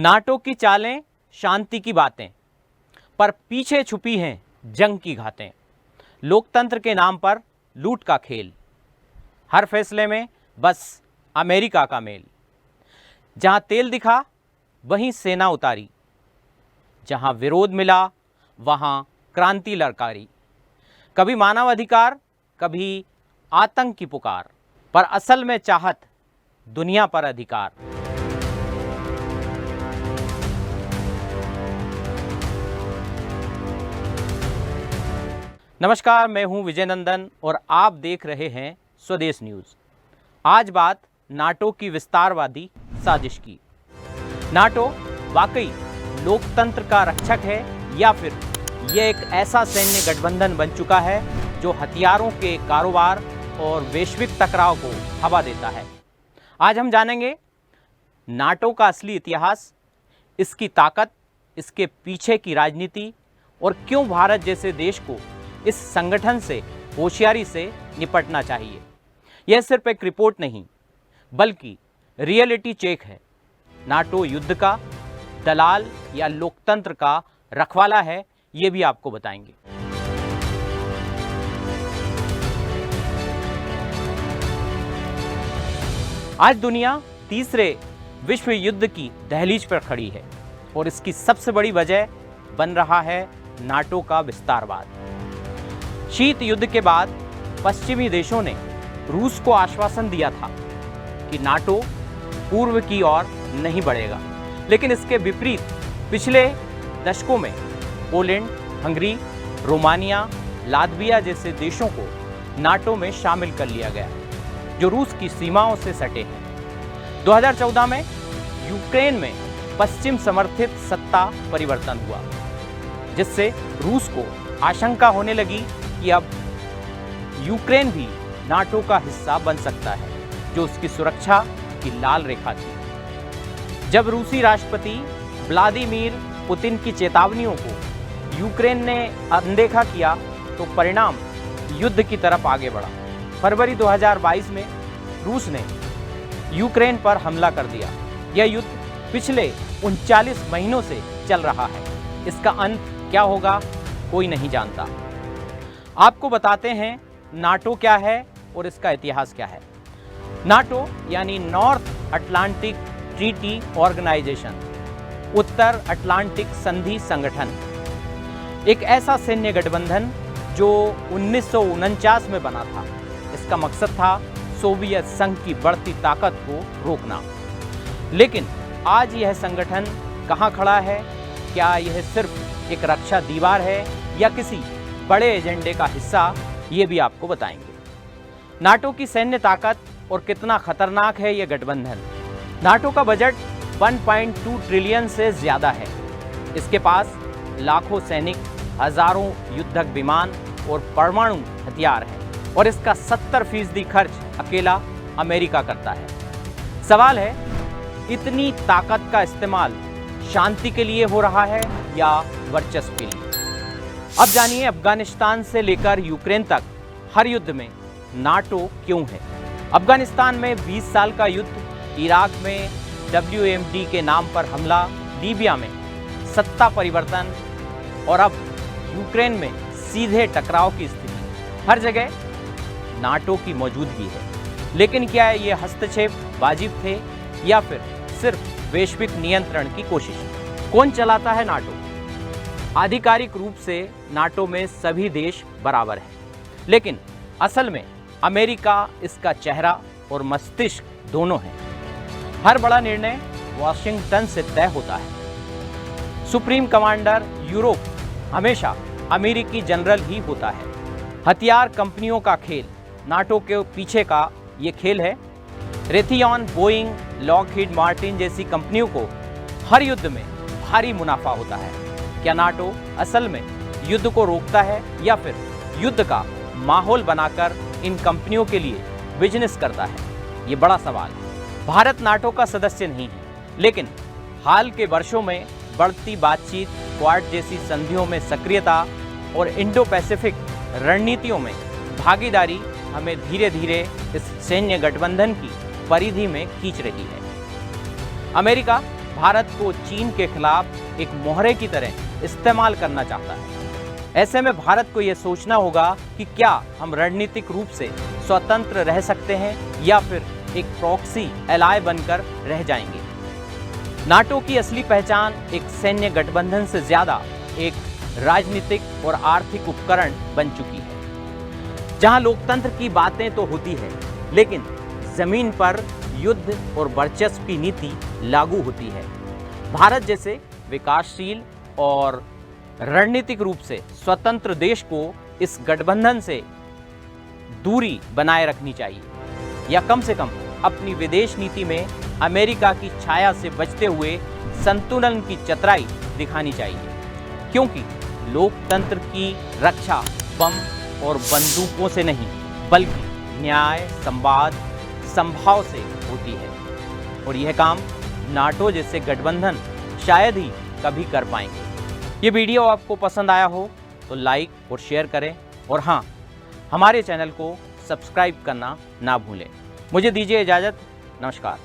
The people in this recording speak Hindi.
नाटो की चालें, शांति की बातें, पर पीछे छुपी हैं जंग की घातें। लोकतंत्र के नाम पर लूट का खेल, हर फैसले में बस अमेरिका का मेल। जहां तेल दिखा वहीं सेना उतारी, जहां विरोध मिला वहां क्रांति ललकारी। कभी मानव अधिकार, कभी आतंक की पुकार, पर असल में चाहत दुनिया पर अधिकार। नमस्कार, मैं हूं विजय नंदन और आप देख रहे हैं स्वदेश न्यूज़। आज बात नाटो की विस्तारवादी साजिश की। नाटो वाकई लोकतंत्र का रक्षक है या फिर यह एक ऐसा सैन्य गठबंधन बन चुका है जो हथियारों के कारोबार और वैश्विक टकराव को हवा देता है। आज हम जानेंगे नाटो का असली इतिहास, इसकी ताकत, इसके पीछे की राजनीति और क्यों भारत जैसे देश को इस संगठन से होशियारी से निपटना चाहिए। यह सिर्फ एक रिपोर्ट नहीं बल्कि रियलिटी चेक है। नाटो युद्ध का दलाल या लोकतंत्र का रखवाला है, ये भी आपको बताएंगे। आज दुनिया तीसरे विश्व युद्ध की दहलीज पर खड़ी है और इसकी सबसे बड़ी वजह बन रहा है नाटो का विस्तारवाद। शीत युद्ध के बाद पश्चिमी देशों ने रूस को आश्वासन दिया था कि नाटो पूर्व की ओर नहीं बढ़ेगा, लेकिन इसके विपरीत पिछले दशकों में पोलैंड, हंगरी, रोमानिया, लातविया जैसे देशों को नाटो में शामिल कर लिया गया, जो रूस की सीमाओं से सटे हैं। 2014 में यूक्रेन में पश्चिम समर्थित सत्ता परिवर्तन हुआ, जिससे रूस को आशंका होने लगी कि अब यूक्रेन भी नाटो का हिस्सा बन सकता है, जो उसकी सुरक्षा की लाल रेखा थी। जब रूसी राष्ट्रपति व्लादिमीर पुतिन की चेतावनियों को यूक्रेन ने अनदेखा किया तो परिणाम युद्ध की तरफ आगे बढ़ा। फरवरी 2022 में रूस ने यूक्रेन पर हमला कर दिया। यह युद्ध पिछले 39 महीनों से चल रहा है। इसका अंत क्या होगा कोई नहीं जानता। आपको बताते हैं नाटो क्या है और इसका इतिहास क्या है। नाटो यानी नॉर्थ अटलांटिक ट्रीटी ऑर्गेनाइजेशन, उत्तर अटलांटिक संधि संगठन, एक ऐसा सैन्य गठबंधन जो 1949 में बना था। इसका मकसद था सोवियत संघ की बढ़ती ताकत को रोकना। लेकिन आज यह संगठन कहाँ खड़ा है? क्या यह सिर्फ एक रक्षा दीवार है या किसी बड़े एजेंडे का हिस्सा? ये भी आपको बताएंगे। नाटो की सैन्य ताकत और कितना खतरनाक है यह गठबंधन। नाटो का बजट 1.2 ट्रिलियन से ज़्यादा है। इसके पास लाखों सैनिक, हजारों युद्धक विमान और परमाणु हथियार है और इसका 70% खर्च अकेला अमेरिका करता है। सवाल है, इतनी ताकत का इस्तेमाल शांति के लिए हो रहा है या वर्चस्व के लिए? अब जानिए, अफगानिस्तान से लेकर यूक्रेन तक हर युद्ध में नाटो क्यों है। अफगानिस्तान में 20 साल का युद्ध, इराक में WMD के नाम पर हमला, लीबिया में सत्ता परिवर्तन और अब यूक्रेन में सीधे टकराव की स्थिति। हर जगह नाटो की मौजूदगी है। लेकिन क्या ये हस्तक्षेप वाजिब थे या फिर सिर्फ वैश्विक नियंत्रण की कोशिश? कौन चलाता है नाटो? आधिकारिक रूप से नाटो में सभी देश बराबर हैं, लेकिन असल में अमेरिका इसका चेहरा और मस्तिष्क दोनों हैं। हर बड़ा निर्णय वॉशिंगटन से तय होता है। सुप्रीम कमांडर यूरोप हमेशा अमेरिकी जनरल ही होता है। हथियार कंपनियों का खेल, नाटो के पीछे का ये खेल है। रेथियॉन, बोइंग, लॉकहीड मार्टिन जैसी कंपनियों को हर युद्ध में भारी मुनाफा होता है। क्या नाटो असल में युद्ध को रोकता है या फिर युद्ध का माहौल बनाकर इन कंपनियों के लिए बिजनेस करता है? ये बड़ा सवाल है। भारत नाटो का सदस्य नहीं है, लेकिन हाल के वर्षों में बढ़ती बातचीत, क्वाड जैसी संधियों में सक्रियता और इंडो पैसिफिक रणनीतियों में भागीदारी हमें धीरे धीरे इस सैन्य गठबंधन की परिधि में खींच रही है। अमेरिका भारत को चीन के खिलाफ एक मोहरे की तरह इस्तेमाल करना चाहता है। ऐसे में भारत को यह सोचना होगा कि क्या हम रणनीतिक रूप से स्वतंत्र रह सकते हैं या फिर एक प्रॉक्सी एलाय बनकर रह जाएंगे। नाटो की असली पहचान एक सैन्य गठबंधन से ज्यादा एक राजनीतिक और आर्थिक उपकरण बन चुकी है, जहां लोकतंत्र की बातें तो होती है लेकिन जमीन पर युद्ध और वर्चस्व की नीति लागू होती है। भारत जैसे विकासशील और रणनीतिक रूप से स्वतंत्र देश को इस गठबंधन से दूरी बनाए रखनी चाहिए या कम से कम अपनी विदेश नीति में अमेरिका की छाया से बचते हुए संतुलन की चतुराई दिखानी चाहिए, क्योंकि लोकतंत्र की रक्षा बम और बंदूकों से नहीं बल्कि न्याय, संवाद, संभाव से होती है और यह काम नाटो जैसे गठबंधन शायद ही कभी कर पाएंगे। ये वीडियो आपको पसंद आया हो तो लाइक और शेयर करें और हाँ, हमारे चैनल को सब्सक्राइब करना ना भूलें। मुझे दीजिए इजाज़त। नमस्कार।